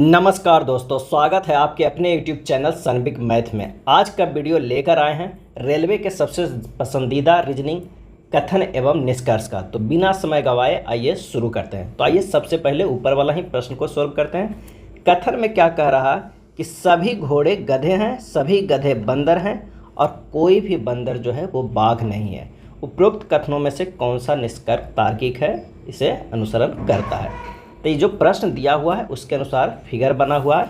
नमस्कार दोस्तों, स्वागत है आपके अपने YouTube चैनल सनबिग मैथ में। आज का वीडियो लेकर आए हैं रेलवे के सबसे पसंदीदा रीजनिंग कथन एवं निष्कर्ष का। तो बिना समय गवाए आइए शुरू करते हैं। तो आइए सबसे पहले ऊपर वाला ही प्रश्न को सॉल्व करते हैं। कथन में क्या कह रहा है कि सभी घोड़े गधे हैं, सभी गधे बंदर हैं और कोई भी बंदर जो है वो बाघ नहीं है। उपरोक्त कथनों में से कौन सा निष्कर्ष तार्किक है, इसे अनुसरण करता है। तो ये जो प्रश्न दिया हुआ है उसके अनुसार फिगर बना हुआ है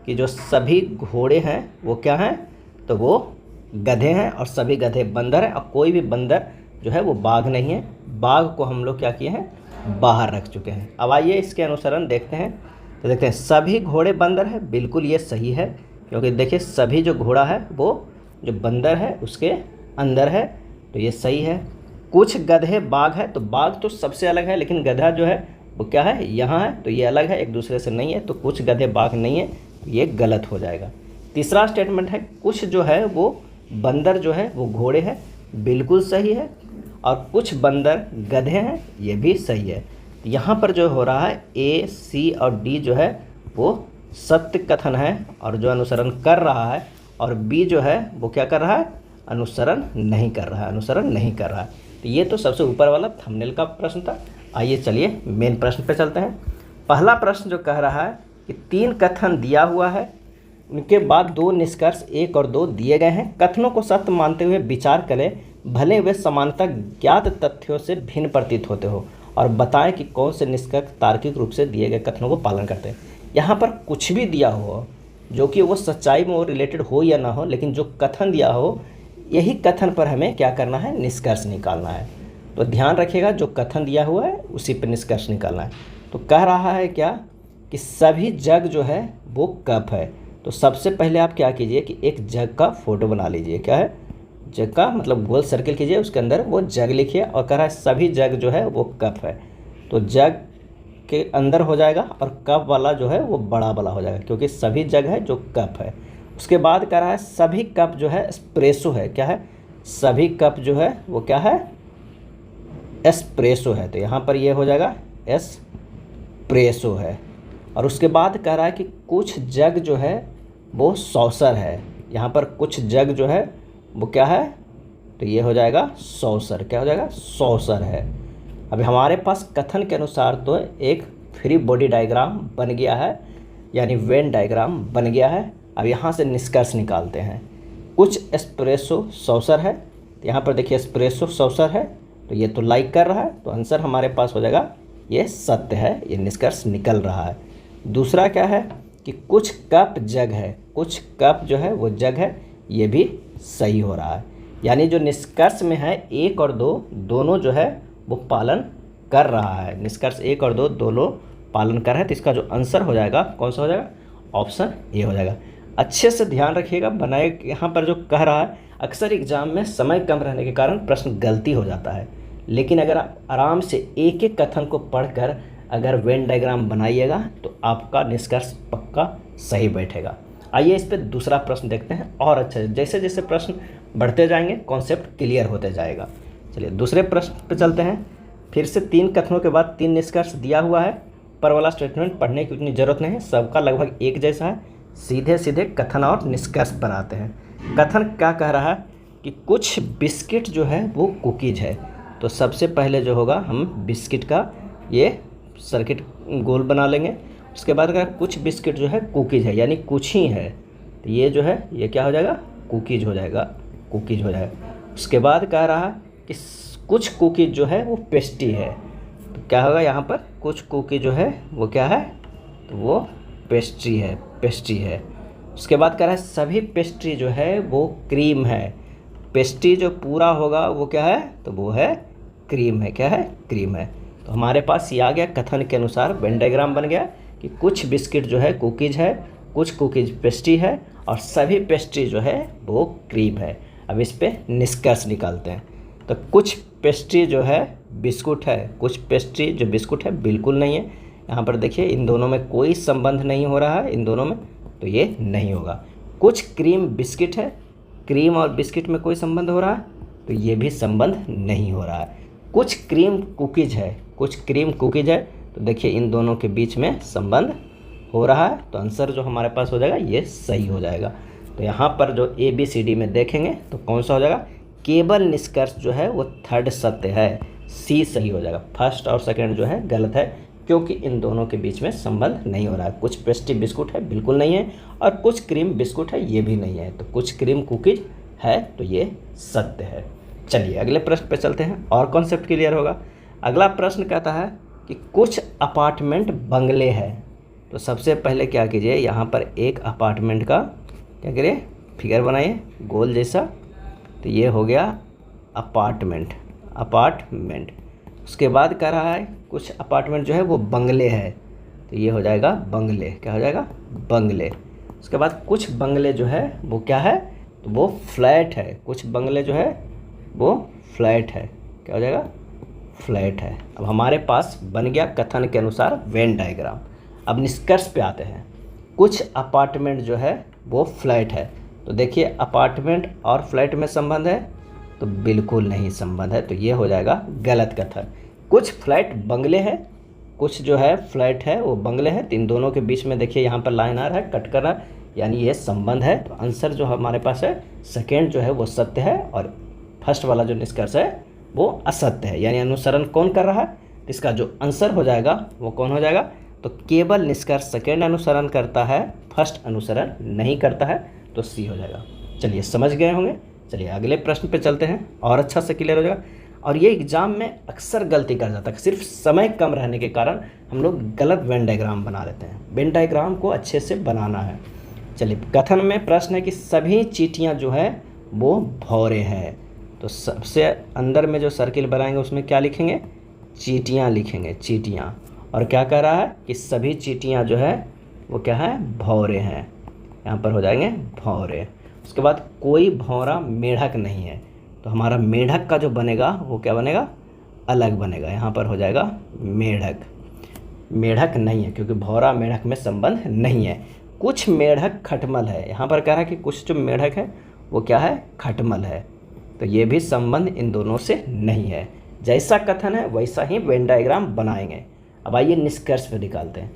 कि जो सभी घोड़े हैं वो क्या हैं, तो वो गधे हैं और सभी गधे बंदर हैं और कोई भी बंदर जो है वो बाघ नहीं है। बाघ को हम लोग क्या किए हैं, बाहर रख चुके हैं। अब आइए इसके अनुसरण देखते हैं। तो देखते हैं सभी घोड़े बंदर है, बिल्कुल ये सही है, क्योंकि देखिए सभी जो घोड़ा है वो जो बंदर है उसके अंदर है, तो ये सही है। कुछ गधे बाघ है, तो बाघ तो सबसे अलग है, लेकिन गधा जो है वो क्या है, यहाँ है, तो ये अलग है, एक दूसरे से नहीं है, तो कुछ गधे बाघ नहीं है, ये गलत हो जाएगा। तीसरा स्टेटमेंट है कुछ जो है वो बंदर जो है वो घोड़े हैं, बिल्कुल सही है, और कुछ बंदर गधे हैं, ये भी सही है। यहाँ पर जो हो रहा है ए, सी और डी जो है वो सत्य कथन है और जो अनुसरण कर रहा है, और बी जो है वो क्या कर रहा है, अनुसरण नहीं कर रहा है, अनुसरण नहीं कर रहा है। तो ये तो सबसे ऊपर वाला थंबनेल का प्रश्न था। आइए चलिए मेन प्रश्न पे चलते हैं। पहला प्रश्न जो कह रहा है कि 3 कथन दिया हुआ है, उनके बाद 2 निष्कर्ष 1 और 2 दिए गए हैं। कथनों को सत्य मानते हुए विचार करें, भले वे समानता ज्ञात तथ्यों से भिन्न प्रतीत होते हो, और बताएं कि कौन से निष्कर्ष तार्किक रूप से दिए गए कथनों को पालन करते हैं। यहाँ पर कुछ भी दिया हो जो कि वो सच्चाई में वो रिलेटेड हो या ना हो, लेकिन जो कथन दिया हो यही कथन पर हमें क्या करना है, निष्कर्ष निकालना है। तो ध्यान रखिएगा, जो कथन दिया हुआ है उसी पर निष्कर्ष निकालना है। तो कह रहा है क्या कि सभी जग जो है वो कप है। तो सबसे पहले आप क्या कीजिए कि एक जग का फोटो बना लीजिए। क्या है, जग का मतलब गोल सर्किल कीजिए, उसके अंदर वो जग लिखिए और कह रहा है सभी जग जो है वो कप है। तो जग के अंदर हो जाएगा और कप वाला जो है वो बड़ा वाला हो जाएगा, क्योंकि सभी जग है जो कप है। उसके बाद कह रहा है सभी कप जो है एस्प्रेसो है। क्या है, सभी कप जो है वो क्या है, एस्प्रेसो है। तो यहाँ पर ये हो जाएगा एस्प्रेसो है। और उसके बाद कह रहा है कि कुछ जग जो है वो सॉसर है। यहाँ पर कुछ जग जो है वो क्या है, तो ये हो जाएगा सॉसर। क्या हो जाएगा, सॉसर है। अभी हमारे पास कथन के अनुसार तो एक फ्री बॉडी डायग्राम बन गया है, यानी वेन डायग्राम बन गया है। अब यहाँ से निष्कर्ष निकालते हैं। कुछ एस्प्रेसो सॉसर है, यहाँ पर देखिए एस्प्रेसो सॉसर है, तो ये तो लाइक कर रहा है, तो आंसर हमारे पास हो जाएगा ये सत्य है, ये निष्कर्ष निकल रहा है। दूसरा क्या है कि कुछ कप जग है, कुछ कप जो है वो जग है, ये भी सही हो रहा है। यानी जो निष्कर्ष में है 1 और 2 दोनों जो है वो पालन कर रहा है। निष्कर्ष 1 और 2 दोनों पालन कर रहे हैं, तो इसका जो आंसर हो जाएगा कौन सा हो जाएगा, ऑप्शन ए हो जाएगा। अच्छे से ध्यान रखिएगा, बनाए यहाँ पर जो कह रहा है अक्सर एग्जाम में समय कम रहने के कारण प्रश्न गलती हो जाता है, लेकिन अगर आप आराम से एक एक कथन को पढ़कर अगर वेन डायग्राम बनाइएगा तो आपका निष्कर्ष पक्का सही बैठेगा। आइए इस पर दूसरा प्रश्न देखते हैं और अच्छे जैसे जैसे प्रश्न बढ़ते जाएंगे कॉन्सेप्ट क्लियर होते जाएगा। चलिए दूसरे प्रश्न पर चलते हैं। फिर से 3 कथनों के बाद 3 निष्कर्ष दिया हुआ है। पर वाला स्टेटमेंट पढ़ने की उतनी ज़रूरत नहीं है, सबका लगभग एक जैसा है। सीधे सीधे कथन और निष्कर्ष पर आते हैं। कथन क्या कह रहा है कि कुछ बिस्किट जो है वो कुकीज है। तो सबसे पहले जो होगा हम बिस्किट का ये सर्किट गोल बना लेंगे। उसके बाद अगर कुछ बिस्किट जो है कुकीज है, यानी कुछ ही है, तो ये जो है ये क्या हो जाएगा, कुकीज हो जाएगा, कुकीज हो जाएगा। उसके बाद कह रहा है कि कुछ कुकीज जो है वो पेस्ट्री है। तो क्या होगा, यहाँ पर कुछ कुकीज जो है वो क्या है, तो वो पेस्ट्री है, पेस्ट्री है। उसके बाद कह रहा है सभी पेस्ट्री जो है वो क्रीम है। पेस्ट्री जो पूरा होगा वो क्या है, तो वो है क्रीम है। क्या है, क्रीम है। तो हमारे पास ये आ गया कथन के अनुसार वेन डायग्राम बन गया कि कुछ बिस्किट जो है कुकीज है, कुछ कुकीज पेस्ट्री है और सभी पेस्ट्री जो है वो क्रीम है। अब इस पे निष्कर्ष निकालते हैं। तो कुछ पेस्ट्री जो है बिस्कुट है, कुछ पेस्ट्री जो बिस्कुट है बिल्कुल नहीं है। यहाँ पर देखिए इन दोनों में कोई संबंध नहीं हो रहा है, इन दोनों में, तो ये नहीं होगा। कुछ क्रीम बिस्किट है, क्रीम और बिस्किट में कोई संबंध हो रहा है, तो ये भी संबंध नहीं हो रहा है। कुछ क्रीम कुकीज है, कुछ क्रीम कुकीज है, तो देखिए इन दोनों के बीच में संबंध हो रहा है, तो आंसर जो हमारे पास हो जाएगा ये सही हो जाएगा। तो यहाँ पर जो ABCD में देखेंगे तो कौन सा हो जाएगा, केवल निष्कर्ष जो है वो थर्ड सत्य है, सी सही हो जाएगा। फर्स्ट और सेकंड जो है गलत है, क्योंकि इन दोनों के बीच में संबंध नहीं हो रहा है। कुछ पेस्ट्री बिस्कुट है, बिल्कुल नहीं है, और कुछ क्रीम बिस्कुट है, ये भी नहीं है। तो कुछ क्रीम कुकीज है, तो ये सत्य है। चलिए अगले प्रश्न पे चलते हैं और कॉन्सेप्ट क्लियर होगा। अगला प्रश्न कहता है कि कुछ अपार्टमेंट बंगले हैं। तो सबसे पहले क्या कीजिए, यहाँ पर एक अपार्टमेंट का क्या करिए, फिगर बनाइए गोल जैसा। तो ये हो गया अपार्टमेंट, उसके बाद कह रहा है कुछ अपार्टमेंट जो है वो बंगले है, तो ये हो जाएगा बंगले। क्या हो जाएगा, बंगले। उसके बाद कुछ बंगले जो है वो क्या है, तो वो फ्लैट है। कुछ बंगले जो है वो फ्लैट है, क्या हो जाएगा, फ्लैट है। अब हमारे पास बन गया कथन के अनुसार वेन डायग्राम। अब निष्कर्ष पे आते हैं। कुछ अपार्टमेंट जो है वो फ्लैट है, तो देखिए अपार्टमेंट और फ्लैट में संबंध है, तो बिल्कुल नहीं संबंध है, तो ये हो जाएगा गलत कथन। कुछ फ्लैट बंगले हैं, कुछ जो है फ्लैट है वो बंगले हैं, तो इन दोनों के बीच में देखिए यहाँ पर लाइन आ रहा है, कट कर रहा है, यानी ये संबंध है। तो आंसर जो हमारे पास है सेकेंड जो है वो सत्य है, और फर्स्ट वाला जो निष्कर्ष है वो असत्य है। यानी अनुसरण कौन कर रहा है, इसका जो आंसर हो जाएगा वो कौन हो जाएगा, तो केवल निष्कर्ष सेकेंड अनुसरण करता है, फर्स्ट अनुसरण नहीं करता है, तो सी हो जाएगा। चलिए समझ गए होंगे। चलिए अगले प्रश्न पे चलते हैं और अच्छा से क्लियर हो जाएगा। और ये एग्जाम में अक्सर गलती कर जाता है, सिर्फ समय कम रहने के कारण हम लोग गलत वेन डायग्राम बना लेते हैं। वेन डायग्राम को अच्छे से बनाना है। चलिए कथन में प्रश्न है कि सभी चींटियाँ जो है वो भौरे हैं। तो सबसे अंदर में जो सर्किल बनाएंगे उसमें क्या लिखेंगे, चींटियाँ लिखेंगे, चींटियाँ। और क्या कह रहा है कि सभी चींटियाँ जो है वो क्या है, भौरे हैं। यहाँ पर हो जाएंगे भौरे। उसके बाद कोई भौरा मेढक नहीं है, तो हमारा मेढक का जो बनेगा वो क्या बनेगा, अलग बनेगा। यहाँ पर हो जाएगा मेढक, मेढक नहीं है, क्योंकि भौरा मेढक में संबंध नहीं है। कुछ मेढक खटमल है, यहाँ पर कह रहा है कि कुछ जो मेढक है वो क्या है, खटमल है, तो ये भी संबंध इन दोनों से नहीं है। जैसा कथन है वैसा ही वेन डायग्राम बनाएंगे। अब आइए निष्कर्ष पे निकालते हैं।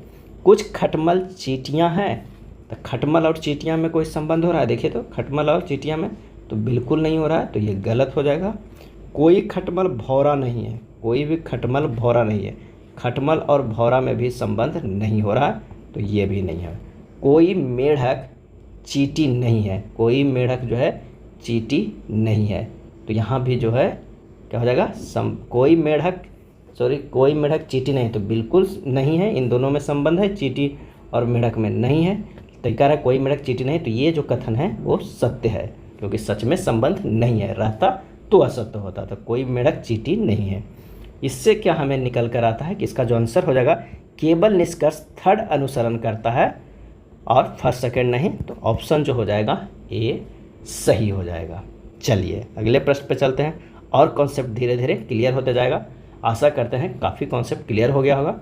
कुछ खटमल चींटियाँ हैं, तो खटमल और चींटियाँ में कोई संबंध हो रहा है, देखिए तो खटमल और चींटियाँ में तो बिल्कुल नहीं हो रहा है, तो ये गलत हो जाएगा। कोई खटमल भौरा नहीं है, कोई भी खटमल भौरा नहीं है, खटमल और भौरा में भी संबंध नहीं हो रहा है, तो ये भी नहीं है। कोई मेढक चींटी नहीं है, कोई मेढक जो है चींटी नहीं है, तो यहाँ भी जो है क्या हो जाएगा, कोई मेढक चींटी नहीं, तो बिल्कुल नहीं है। इन दोनों में संबंध है, चींटी और मेढक में नहीं है। तो कह रहा है कोई मेढक चींटी नहीं, तो ये जो कथन है वो सत्य है, क्योंकि सच में संबंध नहीं है, रहता तो असत्य होता। तो कोई मेढक चींटी नहीं है। इससे क्या हमें निकल कर आता है कि इसका जो आंसर हो जाएगा, केवल निष्कर्ष थर्ड अनुसरण करता है और फर्स्ट सेकंड नहीं, तो ऑप्शन जो हो जाएगा ए सही हो जाएगा। चलिए अगले प्रश्न पे चलते हैं और कॉन्सेप्ट धीरे धीरे क्लियर होते जाएगा। आशा करते हैं काफ़ी कॉन्सेप्ट क्लियर हो गया होगा।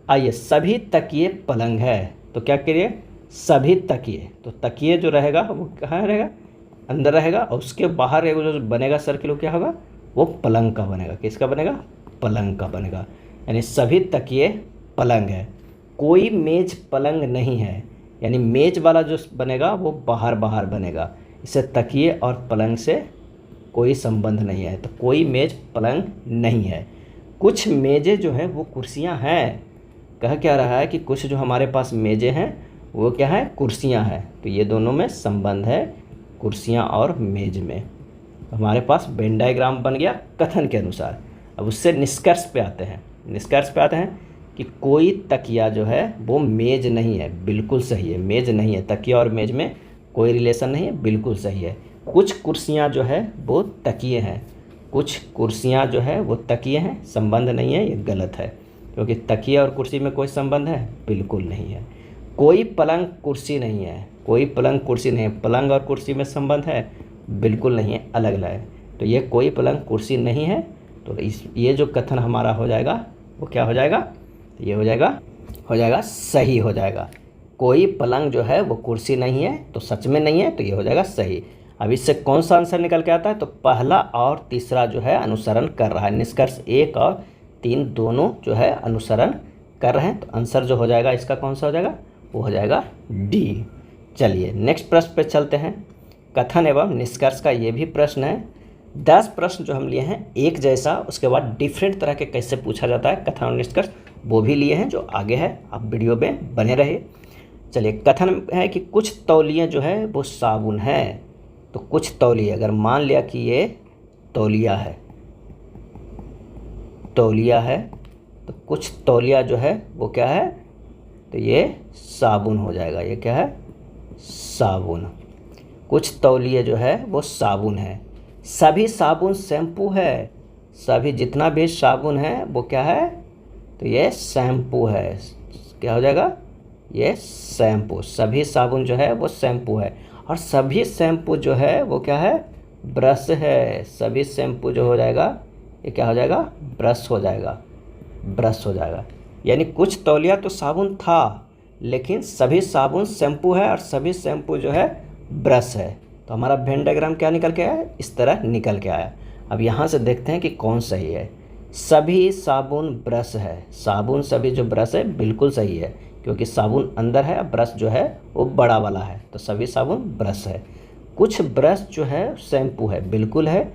आइए, सभी तकिए पलंग है, तो क्या करिए, सभी तकिए, तो तकिए जो रहेगा वो कहाँ रहेगा, अंदर रहेगा, और उसके बाहर जो बनेगा सर्किल वो क्या होगा, वो पलंग का बनेगा। किसका बनेगा, पलंग का बनेगा। यानी सभी तकिए पलंग है। कोई मेज पलंग नहीं है, यानी मेज वाला जो बनेगा वो बाहर बाहर बनेगा, इससे तकिए और पलंग से कोई संबंध नहीं है, तो कोई मेज पलंग नहीं है। कुछ मेज़ें जो है वो कुर्सियां हैं, कह क्या रहा है कि कुछ जो हमारे पास मेज़ें हैं वो क्या है, कुर्सियां हैं, तो ये दोनों में संबंध है, कुर्सियां और मेज में। हमारे पास वेन डायग्राम बन गया कथन के अनुसार। अब उससे निष्कर्ष पे आते हैं। निष्कर्ष पे आते हैं कि कोई तकिया जो है वो मेज नहीं है, बिल्कुल सही है, मेज नहीं है, तकिया और मेज में कोई रिलेशन नहीं है, बिल्कुल सही है। कुछ कुर्सियां जो है वो तकिए हैं, कुछ कुर्सियां जो है वो तकिए हैं, संबंध नहीं है, ये गलत है, क्योंकि तकिए और कुर्सी में कोई संबंध है, बिल्कुल नहीं है। कोई पलंग कुर्सी नहीं है, कोई पलंग कुर्सी नहीं है, पलंग और कुर्सी में संबंध है, बिल्कुल नहीं है, अलग अलग है, तो ये कोई पलंग कुर्सी नहीं है। तो ये जो कथन हमारा हो जाएगा वो क्या हो जाएगा, ये हो जाएगा सही हो जाएगा। कोई पलंग जो है वो कुर्सी नहीं है, तो सच में नहीं है, तो ये हो जाएगा सही। अब इससे कौन सा आंसर निकल के आता है, तो पहला और तीसरा जो है अनुसरण कर रहा है। निष्कर्ष 1 और 3 दोनों जो है अनुसरण कर रहे हैं, तो आंसर जो हो जाएगा इसका कौन सा हो जाएगा, वो हो जाएगा डी। चलिए नेक्स्ट प्रश्न पे चलते हैं। कथन एवं निष्कर्ष का ये भी प्रश्न है। 10 प्रश्न जो हम लिए हैं एक जैसा, उसके बाद डिफरेंट तरह के कैसे पूछा जाता है कथन और निष्कर्ष, वो भी लिए हैं जो आगे है, आप वीडियो में बने रहे। चलिए कथन है कि कुछ तौलिए जो है वो साबुन है। तो कुछ तौलिए, अगर मान लिया कि ये तौलिया है, तौलिया है, तो कुछ तौलिया जो है वो क्या है, तो ये साबुन हो जाएगा। ये क्या है, साबुन। कुछ तौलिए जो है वो साबुन है। सभी साबुन शैम्पू है। सभी जितना भी साबुन है वो क्या है, तो ये शैम्पू है। क्या हो जाएगा, ये शैम्पू। सभी साबुन जो है वो शैम्पू है। और सभी शैम्पू जो है वो क्या है, ब्रश है। सभी शैम्पू जो हो जाएगा ये क्या हो जाएगा, ब्रश हो जाएगा, ब्रश हो जाएगा। यानी कुछ तौलिया तो साबुन था, लेकिन सभी साबुन शैम्पू है और सभी शैम्पू जो है ब्रश है। तो हमारा वेन डायग्राम क्या निकल के आया, इस तरह निकल के आया। अब यहाँ से देखते हैं कि कौन सही है। सभी साबुन ब्रश है। साबुन सभी जो ब्रश है बिल्कुल सही है, क्योंकि साबुन अंदर है, ब्रश जो है वो बड़ा वाला है, तो सभी साबुन ब्रश है। कुछ ब्रश जो है शैम्पू है, बिल्कुल है।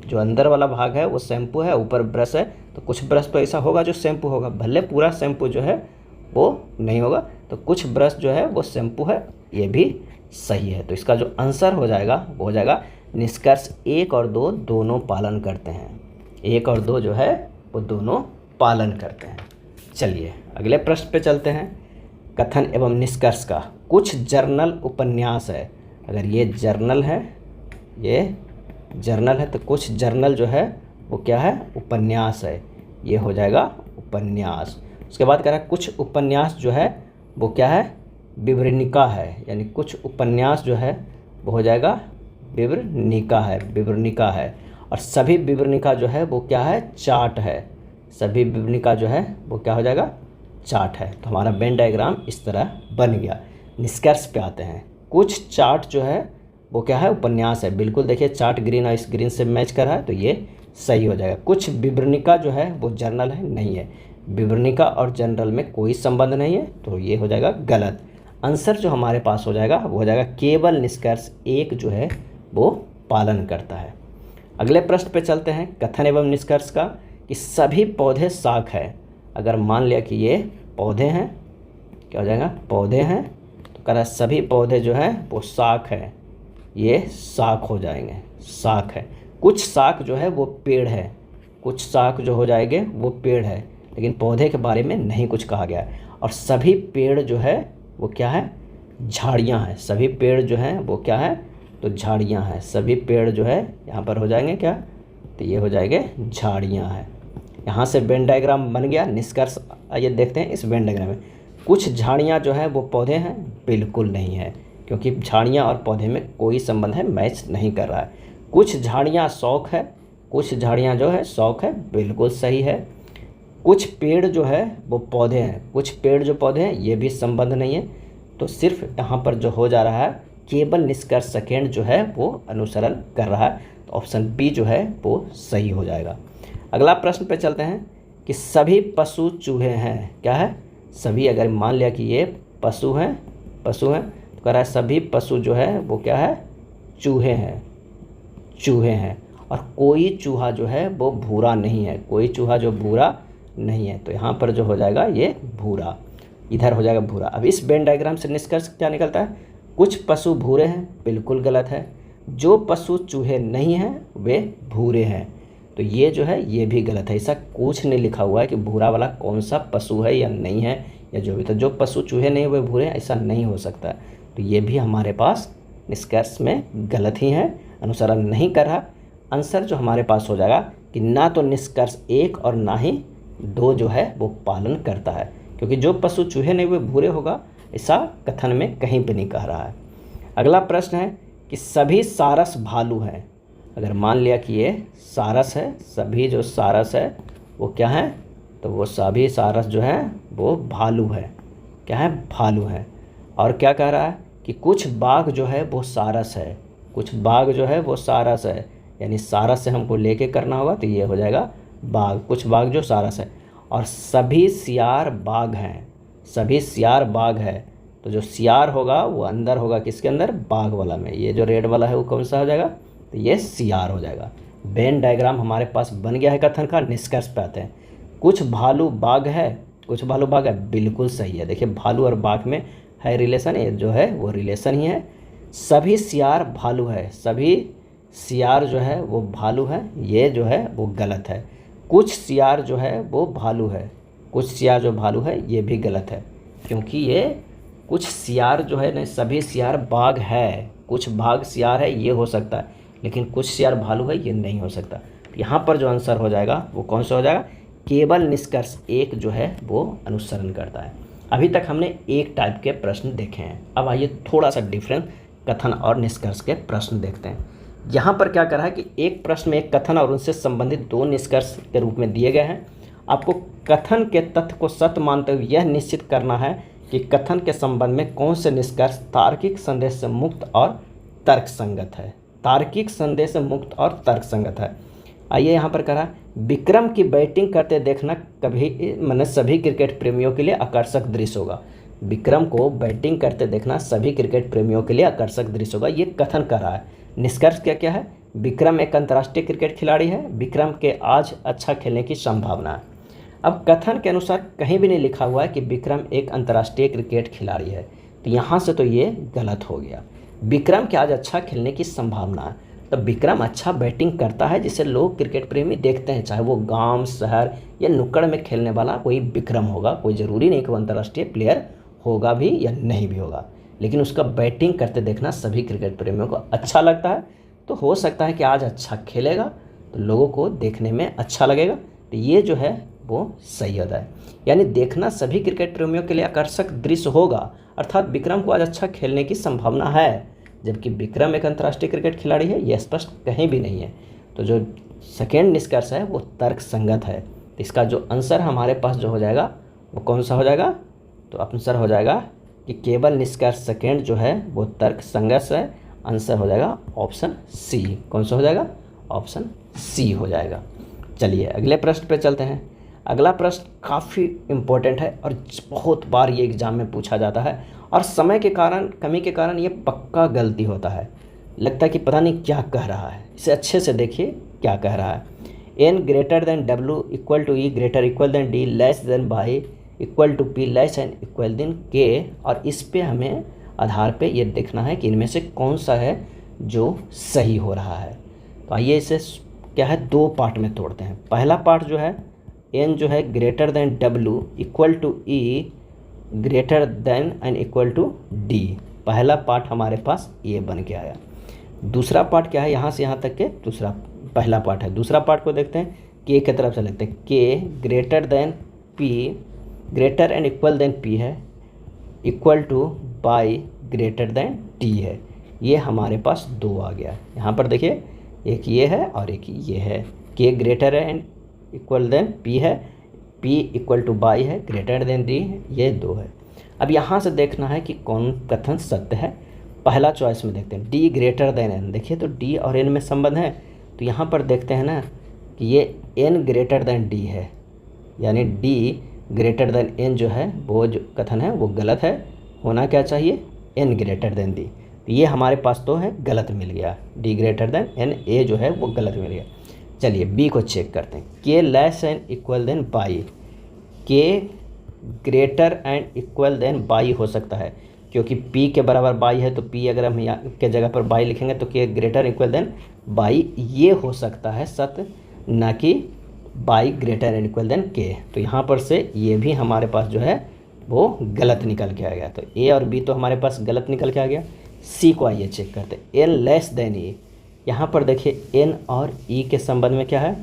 जो अंदर वाला भाग है वो शैम्पू है, ऊपर ब्रश है, तो कुछ ब्रश तो ऐसा होगा जो शैम्पू होगा, भले पूरा शैम्पू जो है वो नहीं होगा। तो कुछ ब्रश जो है वो शैम्पू है, ये भी सही है। तो इसका जो आंसर हो जाएगा वो हो जाएगा निष्कर्ष 1 और 2 दोनों पालन करते हैं। 1 और 2 जो है वो दोनों पालन करते हैं। चलिए अगले प्रश्न पे चलते हैं। कथन एवं निष्कर्ष का कुछ जर्नल उपन्यास है। अगर ये जर्नल है, ये जर्नल है, तो कुछ जर्नल जो है वो क्या है, उपन्यास है। ये हो जाएगा उपन्यास। उसके बाद कह रहा है कुछ उपन्यास जो है वो क्या है, विवरणिका है। यानी कुछ उपन्यास जो है वो हो जाएगा विवरणिका है, विवरणिका है। और सभी विवरणिका जो है वो क्या है, चार्ट है। सभी विवरणिका जो है वो क्या हो जाएगा, चार्ट है। तो हमारा वेन डायग्राम इस तरह बन गया। निष्कर्ष पे आते हैं। कुछ चार्ट जो है वो क्या है, उपन्यास है। बिल्कुल देखिए चार्ट ग्रीन और इस ग्रीन से मैच कर रहा है, तो ये सही हो जाएगा। कुछ विवरणिका जो है वो जर्नल है, नहीं है। विवरणिका और जनरल में कोई संबंध नहीं है, तो ये हो जाएगा गलत। आंसर जो हमारे पास हो जाएगा वो हो जाएगा केवल निष्कर्ष 1 जो है वो पालन करता है। अगले प्रश्न पे चलते हैं। कथन एवं निष्कर्ष का कि सभी पौधे शाक है। अगर मान लिया कि ये पौधे हैं, क्या हो जाएगा, पौधे हैं, तो कह रहा है सभी पौधे जो हैं वो शाक है। ये शाक हो जाएंगे, शाक है। कुछ शाक जो है वो पेड़ है। कुछ शाक जो हो जाएंगे वो पेड़ है, लेकिन पौधे के बारे में नहीं कुछ कहा गया है। और सभी पेड़ जो है वो क्या है, झाड़ियाँ हैं। सभी पेड़ जो हैं वो क्या है, तो झाड़ियाँ हैं। सभी पेड़ जो है यहाँ पर हो जाएंगे क्या, तो ये हो जाएंगे झाड़ियाँ हैं। यहाँ से वेन डायग्राम बन गया। निष्कर्ष आइए देखते हैं इस वेन डायग्राम में। कुछ झाड़ियाँ जो है वो पौधे हैं, बिल्कुल नहीं है, क्योंकि झाड़ियाँ और पौधे में कोई संबंध है, मैच नहीं कर रहा है। कुछ झाड़ियाँ शौक है। कुछ झाड़ियाँ जो है शौक है, बिल्कुल सही है। कुछ पेड़ जो है वो पौधे हैं। कुछ पेड़ जो पौधे हैं, ये भी संबंध नहीं है। तो सिर्फ यहाँ पर जो हो जा रहा है, केवल निष्कर्ष सेकेंड जो है वो अनुसरण कर रहा है। तो ऑप्शन बी जो है वो सही हो जाएगा। अगला प्रश्न पे चलते हैं कि सभी पशु चूहे हैं। क्या है, सभी, अगर मान लिया कि ये पशु हैं, पशु हैं, तो कह रहा है सभी पशु जो है वो क्या है, चूहे हैं, चूहे हैं। और कोई चूहा जो है वो भूरा नहीं है। कोई चूहा जो भूरा नहीं है, तो यहाँ पर जो हो जाएगा ये भूरा, इधर हो जाएगा भूरा। अब इस वेन डायग्राम से निष्कर्ष क्या निकलता है, कुछ पशु भूरे हैं, बिल्कुल गलत है। जो पशु चूहे नहीं हैं वे भूरे हैं, तो ये जो है ये भी गलत है। ऐसा कुछ नहीं लिखा हुआ है कि भूरा वाला कौन सा पशु है या नहीं है या जो भी। तो जो पशु चूहे नहीं वे भूरे हैं, ऐसा नहीं हो सकता। तो ये भी हमारे पास निष्कर्ष में गलत ही है, अनुसरण नहीं कर रहा। आंसर जो हमारे पास हो जाएगा कि ना तो निष्कर्ष 1 और ना ही 2 जो है वो पालन करता है, क्योंकि जो पशु चूहे नहीं वे भूरे होगा, ऐसा कथन में कहीं पे नहीं कह रहा है। अगला प्रश्न है कि सभी सारस भालू हैं। अगर मान लिया कि ये सारस है, सभी जो सारस है वो क्या है, तो वो सभी सारस जो है वो भालू है। क्या है, भालू है। और क्या कह रहा है कि कुछ बाघ जो है वो सारस है। कुछ बाघ जो है वो सारस है, यानी सारस से हमको लेके करना होगा, तो ये हो जाएगा बाघ। कुछ बाघ जो सारस है। और सभी सियार बाघ हैं। सभी सियार बाघ है, तो जो CR होगा वो अंदर होगा, किसके अंदर, बाघ वाला में। ये जो रेड वाला है वो कौन सा हो जाएगा, तो ये CR हो जाएगा। वेन डायग्राम हमारे पास बन गया है कथन का। निष्कर्ष पे आते हैं। कुछ भालू बाघ है, कुछ भालू बाघ है, बिल्कुल सही है। देखिए भालू और बाघ में है रिलेशन, ये जो है वो रिलेशन ही है। सभी CR भालू है, सभी CR जो है वो भालू है, ये जो है वो गलत है। कुछ CR जो है वो भालू है, कुछ CR जो भालू है ये भी गलत है, क्योंकि ये कुछ CR जो है ना, सभी CR बाघ है, कुछ बाघ CR है ये हो सकता है, लेकिन कुछ CR भालू है ये नहीं हो सकता। यहाँ पर जो आंसर हो जाएगा वो कौन सा हो जाएगा, केवल निष्कर्ष एक जो है वो अनुसरण करता है। अभी तक हमने एक टाइप के प्रश्न देखे हैं, अब आइए थोड़ा सा डिफरेंट कथन और निष्कर्ष के प्रश्न देखते हैं। यहाँ पर क्या करा है कि एक प्रश्न में एक कथन और उनसे संबंधित दो निष्कर्ष के रूप में दिए गए हैं। आपको कथन के तथ्य को सत्य मानते हुए यह निश्चित करना है कि कथन के संबंध में कौन से निष्कर्ष तार्किक संदेश से मुक्त और तर्कसंगत है, तार्किक संदेश से मुक्त और तर्कसंगत है। आइए यहाँ पर करा, विक्रम की बैटिंग करते देखना कभी मैंने सभी क्रिकेट प्रेमियों के लिए आकर्षक दृश्य होगा। विक्रम को बैटिंग करते देखना सभी क्रिकेट प्रेमियों के लिए आकर्षक दृश्य होगा, ये कथन कर रहा है। निष्कर्ष क्या क्या है, विक्रम एक अंतर्राष्ट्रीय क्रिकेट खिलाड़ी है, विक्रम के आज अच्छा खेलने की संभावना है। अब कथन के अनुसार कहीं भी नहीं लिखा हुआ है कि विक्रम एक अंतर्राष्ट्रीय क्रिकेट खिलाड़ी है, तो यहाँ से तो ये गलत हो गया। विक्रम के आज अच्छा खेलने की संभावना है, तो विक्रम अच्छा बैटिंग करता है जिसे लोग क्रिकेट प्रेमी देखते हैं, चाहे वो गांव शहर या नुक्कड़ में खेलने वाला कोई विक्रम होगा, कोई ज़रूरी नहीं कि वो अंतर्राष्ट्रीय प्लेयर होगा भी या नहीं भी होगा, लेकिन उसका बैटिंग करते देखना सभी क्रिकेट प्रेमियों को अच्छा लगता है। तो हो सकता है कि आज अच्छा खेलेगा तो लोगों को देखने में अच्छा लगेगा, तो ये जो है वो सही होता है। यानी देखना सभी क्रिकेट प्रेमियों के लिए आकर्षक दृश्य होगा, अर्थात विक्रम को आज अच्छा खेलने की संभावना है, जबकि विक्रम एक अंतर्राष्ट्रीय क्रिकेट खिलाड़ी है, यह स्पष्ट कहीं भी नहीं है। तो जो सेकेंड निष्कर्ष है वो तर्क संगत है। तो इसका जो आंसर हमारे पास जो हो जाएगा वो कौन सा हो जाएगा, तो आंसर हो जाएगा कि केवल निष्कर्ष सेकेंड जो है वो तर्क संगत है। आंसर हो जाएगा ऑप्शन सी। कौन सा हो जाएगा, ऑप्शन सी हो जाएगा। चलिए अगले प्रश्न पे चलते हैं। अगला प्रश्न काफ़ी इम्पोर्टेंट है और बहुत बार ये एग्जाम में पूछा जाता है, और समय के कारण, कमी के कारण ये पक्का गलती होता है। लगता है कि पता नहीं क्या कह रहा है, इसे अच्छे से देखिए क्या कह रहा है। n greater than W equal to E greater equal than D less than Y equal to P less and equal than K। और इस पे हमें आधार पे ये देखना है कि इनमें से कौन सा है जो सही हो रहा है। तो आइए इसे क्या है दो पार्ट में तोड़ते हैं। पहला पार्ट जो है n जो है greater than W equal to E greater than and equal to D। पहला पार्ट हमारे पास ये बन के आया। दूसरा पार्ट क्या है, यहाँ से यहाँ तक के दूसरा पहला पार्ट है। दूसरा पार्ट को देखते हैं, K की तरफ से लिखते हैं K greater than P greater and equal than P है, equal to Y greater than T है। ये हमारे पास दो आ गया। यहाँ पर देखिए एक ये है और एक ये है। K greater and equal than P है, P इक्वल टू Y है, ग्रेटर देन D है, ये दो है। अब यहाँ से देखना है कि कौन कथन सत्य है। पहला चॉइस में देखते हैं D ग्रेटर देन N। देखिए तो D और N में संबंध है, तो यहाँ पर देखते हैं ना कि ये N ग्रेटर देन D है, यानी D ग्रेटर देन N जो है वो जो कथन है वो गलत है। होना क्या चाहिए, N ग्रेटर देन D। तो ये हमारे पास तो है गलत मिल गया, D greater than N, A जो है वो गलत मिल गया। चलिए B को चेक करते हैं। K less and equal than Y, K greater and equal than Y हो सकता है, क्योंकि P के बराबर Y है, तो P अगर हम यहाँ के जगह पर Y लिखेंगे तो K greater equal than Y ये हो सकता है सत्य, ना कि Y greater and equal than K। तो यहाँ पर से ये भी हमारे पास जो है वो गलत निकल के आ गया। तो A और B तो हमारे पास गलत निकल के आ गया। C को आइए चेक करते हैं। N लेस देन E, यहाँ पर देखिए N और E के संबंध में क्या है,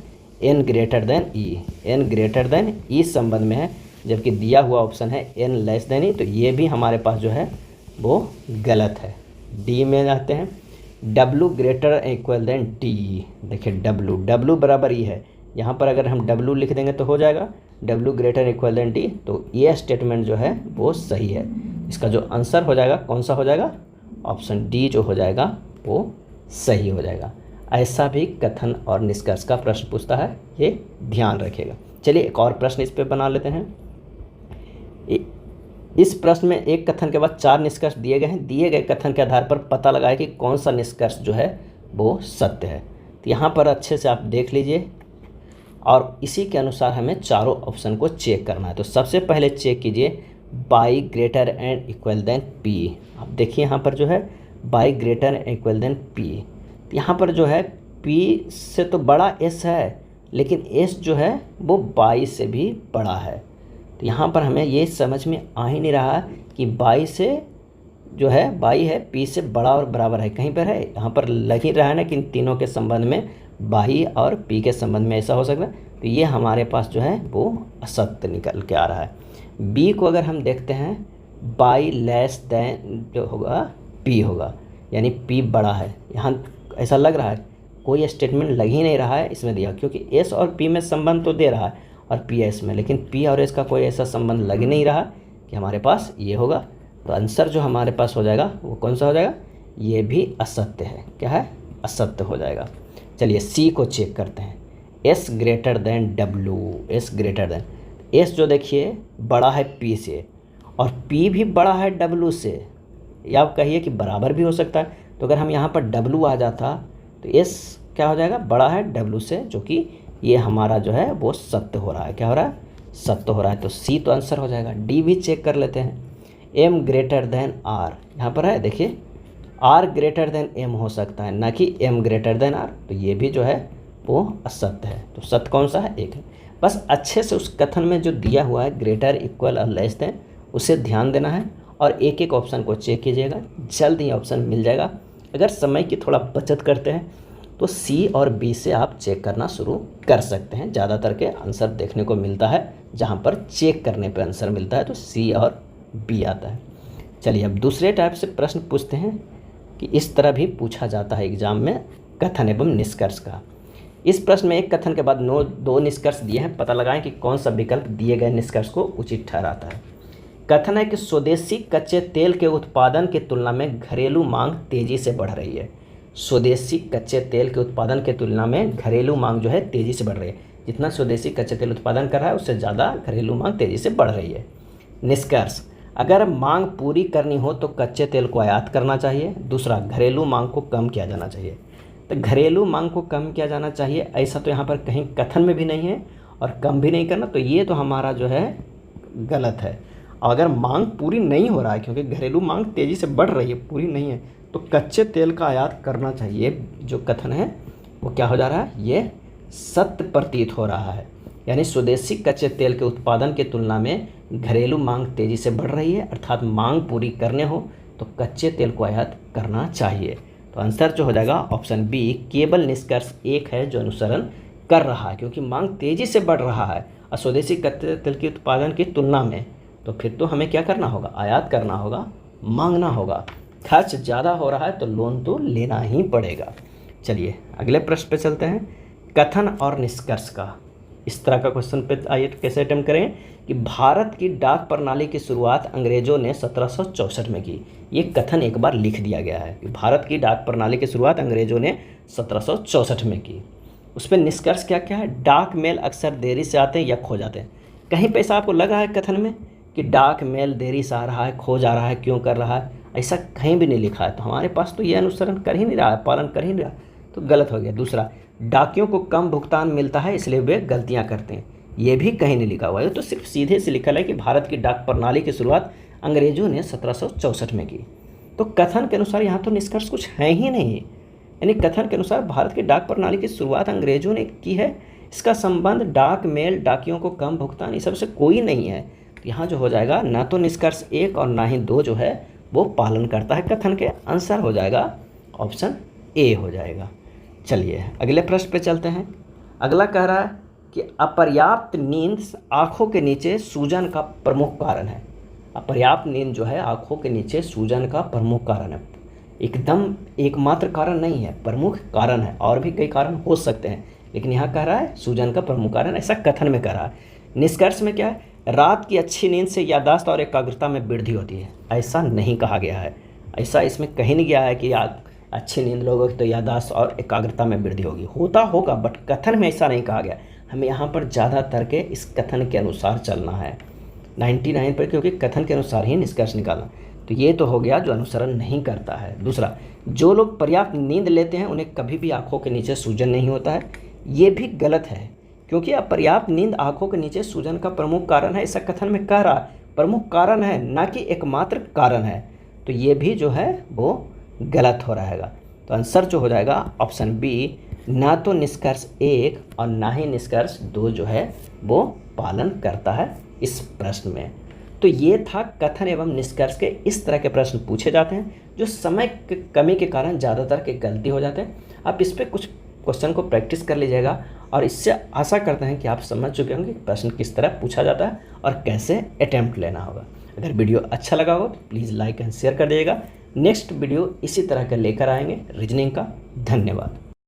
N greater then E, N greater then E संबंध में है, जबकि दिया हुआ ऑप्शन है N लेस देन E। तो ये भी हमारे पास जो है वो गलत है। D में जाते हैं, W greater equal than D। देखिए W बराबर E है, यहाँ पर अगर हम W लिख देंगे तो हो जाएगा W greater equal than D। तो ये स्टेटमेंट जो है वो सही है। इसका जो आंसर हो जाएगा कौन सा हो जाएगा, ऑप्शन D जो हो जाएगा वो सही हो जाएगा। ऐसा भी कथन और निष्कर्ष का प्रश्न पूछता है, ये ध्यान रखिएगा। चलिए एक और प्रश्न इस पे बना लेते हैं। इस प्रश्न में एक कथन के बाद 4 निष्कर्ष दिए गए हैं। दिए गए कथन के आधार पर पता लगाए कि कौन सा निष्कर्ष जो है वो सत्य है। तो यहाँ पर अच्छे से आप देख लीजिए और इसी के अनुसार हमें चारों ऑप्शन को चेक करना है। तो सबसे पहले चेक कीजिए Y greater and equal than P. आप देखिए यहाँ पर जो है Y greater and equal than P. यहाँ पर जो है पी से तो बड़ा एस है, लेकिन एस जो है वो बाई से भी बड़ा है। तो यहाँ पर हमें ये समझ में आ ही नहीं रहा कि बाई से जो है बाई है पी से बड़ा और बराबर है, कहीं पर है। यहाँ पर लग ही रहा है ना कि इन तीनों के संबंध में बाई और पी के संबंध में ऐसा हो सकता है। तो ये हमारे पास जो है वो असत्य निकल के आ रहा है। बी को अगर हम देखते हैं बाई लेस देन जो होगा पी होगा, यानी पी बड़ा है। यहाँ ऐसा लग रहा है, कोई स्टेटमेंट लग ही नहीं रहा है इसमें दिया, क्योंकि एस और पी में संबंध तो दे रहा है और पी एस में, लेकिन पी और एस का कोई ऐसा संबंध लग नहीं रहा कि हमारे पास ये होगा। तो आंसर जो हमारे पास हो जाएगा वो कौन सा हो जाएगा, ये भी असत्य है। क्या है, असत्य हो जाएगा। चलिए सी को चेक करते हैं। S greater than W, S greater than, S जो देखिए बड़ा है पी से और पी भी बड़ा है डब्लू से, या आप कहिए कि बराबर भी हो सकता है। तो अगर हम यहाँ पर डब्लू आ जाता तो एस क्या हो जाएगा, बड़ा है डब्लू से, जो कि ये हमारा जो है वो सत्य हो रहा है। क्या हो रहा है, सत्य हो रहा है। तो सी तो आंसर हो जाएगा। डी भी चेक कर लेते हैं। एम ग्रेटर देन आर, यहाँ पर है देखिए आर ग्रेटर देन एम हो सकता है, ना कि एम ग्रेटर देन आर। तो ये भी जो है वो असत्य है। तो सत्य कौन सा है, एक है। बस अच्छे से उस कथन में जो दिया हुआ है ग्रेटर इक्वल और लेस देन, उसे ध्यान देना है और एक एक ऑप्शन को चेक कीजिएगा, जल्द ही ऑप्शन मिल जाएगा। अगर समय की थोड़ा बचत करते हैं तो सी और बी से आप चेक करना शुरू कर सकते हैं। ज़्यादातर के आंसर देखने को मिलता है जहाँ पर चेक करने पर आंसर मिलता है तो सी और बी आता है। चलिए अब दूसरे टाइप से प्रश्न पूछते हैं कि इस तरह भी पूछा जाता है एग्जाम में कथन एवं निष्कर्ष का। इस प्रश्न में एक कथन के बाद 2 निष्कर्ष दिए हैं। पता लगाएं कि कौन सा विकल्प दिए गए निष्कर्ष को उचित ठहराता है। कथन है कि स्वदेशी कच्चे तेल के उत्पादन की तुलना में घरेलू मांग तेजी से बढ़ रही है। स्वदेशी कच्चे तेल के उत्पादन की तुलना में घरेलू मांग जो है तेजी से बढ़ रही है। जितना स्वदेशी कच्चे तेल उत्पादन कर रहा है उससे ज़्यादा घरेलू मांग तेजी से बढ़ रही है। निष्कर्ष, अगर मांग पूरी करनी हो तो कच्चे तेल को आयात करना चाहिए। दूसरा, घरेलू मांग को कम किया जाना चाहिए। तो घरेलू मांग को कम किया जाना चाहिए ऐसा तो यहाँ पर कहीं कथन में भी नहीं है और कम भी नहीं करना, तो ये तो हमारा जो है गलत है। अगर मांग पूरी नहीं हो रहा है, क्योंकि घरेलू मांग तेज़ी से बढ़ रही है, पूरी नहीं है, तो कच्चे तेल का आयात करना चाहिए। जो कथन है वो क्या हो जा रहा है, ये सत्य प्रतीत हो रहा है। यानी स्वदेशी कच्चे तेल के उत्पादन की तुलना में घरेलू मांग तेज़ी से बढ़ रही है, अर्थात मांग पूरी करने हो तो कच्चे तेल को आयात करना चाहिए। तो आंसर जो हो जाएगा ऑप्शन बी, केवल निष्कर्ष एक है जो अनुसरण कर रहा है, क्योंकि मांग तेज़ी से बढ़ रहा है और स्वदेशी कच्चे तेल के उत्पादन की तुलना में, तो फिर तो हमें क्या करना होगा, आयात करना होगा, मांगना होगा। खर्च ज़्यादा हो रहा है तो लोन तो लेना ही पड़ेगा। चलिए अगले प्रश्न पे चलते हैं। कथन और निष्कर्ष का इस तरह का क्वेश्चन पे आइए कैसे अटेम्प्ट करें कि भारत की डाक प्रणाली की शुरुआत अंग्रेजों ने 1764 में की। ये कथन एक बार लिख दिया गया है कि भारत की डाक प्रणाली की शुरुआत अंग्रेजों ने 1764 में की। उस पर निष्कर्ष क्या क्या है, डाक मेल अक्सर देरी से आते हैं या खो जाते हैं। कहीं पे ऐसा आपको लग रहा है कथन में कि डाक मेल देरी से आ रहा है, खो जा रहा है, क्यों कर रहा है, ऐसा कहीं भी नहीं लिखा है। तो हमारे पास तो ये अनुसरण कर ही नहीं रहा है, पालन कर ही नहीं रहा, तो गलत हो गया। दूसरा, डाकियों को कम भुगतान मिलता है इसलिए वे गलतियां करते हैं, ये भी कहीं नहीं लिखा हुआ है। तो सिर्फ सीधे से लिखा है कि भारत की डाक प्रणाली की शुरुआत अंग्रेजों ने 1764 में की। तो कथन के अनुसार यहाँ तो निष्कर्ष कुछ है ही नहीं। यानी कथन के अनुसार भारत की डाक प्रणाली की शुरुआत अंग्रेजों ने की है, इसका संबंध डाक मेल, डाकियों को कम भुगतान, इस सबसे कोई नहीं है। तो यहाँ जो हो जाएगा ना तो निष्कर्ष 1 और ना ही 2 जो है वो पालन करता है कथन के। आंसर हो जाएगा ऑप्शन ए हो जाएगा। चलिए अगले प्रश्न पे चलते हैं। अगला कह रहा है कि अपर्याप्त नींद आँखों के नीचे सूजन का प्रमुख कारण है। अपर्याप्त नींद जो है आँखों के नीचे सूजन का प्रमुख कारण है। एकदम एकमात्र कारण नहीं है, प्रमुख कारण है, और भी कई कारण हो सकते हैं, लेकिन यहाँ कह रहा है सूजन का प्रमुख कारण, ऐसा कथन में कह रहा है। निष्कर्ष में क्या है, रात की अच्छी नींद से याददाश्त और एकाग्रता में वृद्धि होती है, ऐसा नहीं कहा गया है। ऐसा इसमें कहीं नहीं गया है कि अच्छी नींद लोगे तो याददाश्त और एकाग्रता में वृद्धि होगी, होता होगा बट कथन में ऐसा नहीं कहा गया। हमें यहाँ पर ज़्यादातर के इस कथन के अनुसार चलना है। 99 पर, क्योंकि कथन के अनुसार ही निष्कर्ष निकालना। तो ये तो हो गया जो अनुसरण नहीं करता है। दूसरा, जो लोग पर्याप्त नींद लेते हैं उन्हें कभी भी आंखों के नीचे सूजन नहीं होता है। ये भी गलत है, क्योंकि अपर्याप्त नींद आंखों के नीचे सूजन का प्रमुख कारण है, ऐसा कथन में कह रहा है, प्रमुख कारण है ना कि एकमात्र कारण है। तो ये भी जो है वो गलत हो रहेगा। तो आंसर जो हो जाएगा ऑप्शन बी, ना तो निष्कर्ष 1 और ना ही निष्कर्ष 2 जो है वो पालन करता है इस प्रश्न में। तो ये था कथन एवं निष्कर्ष के इस तरह के प्रश्न पूछे जाते हैं जो समय की कमी के कारण ज़्यादातर के गलती हो जाते हैं। आप इस पर कुछ क्वेश्चन को प्रैक्टिस कर लीजिएगा और इससे आशा करते हैं कि आप समझ चुके होंगे कि प्रश्न किस तरह पूछा जाता है और कैसे अटेम्प्ट लेना होगा। अगर वीडियो अच्छा लगा हो तो प्लीज़ लाइक एंड शेयर कर दीजिएगा। नेक्स्ट वीडियो इसी तरह का लेकर आएंगे रीजनिंग का। धन्यवाद।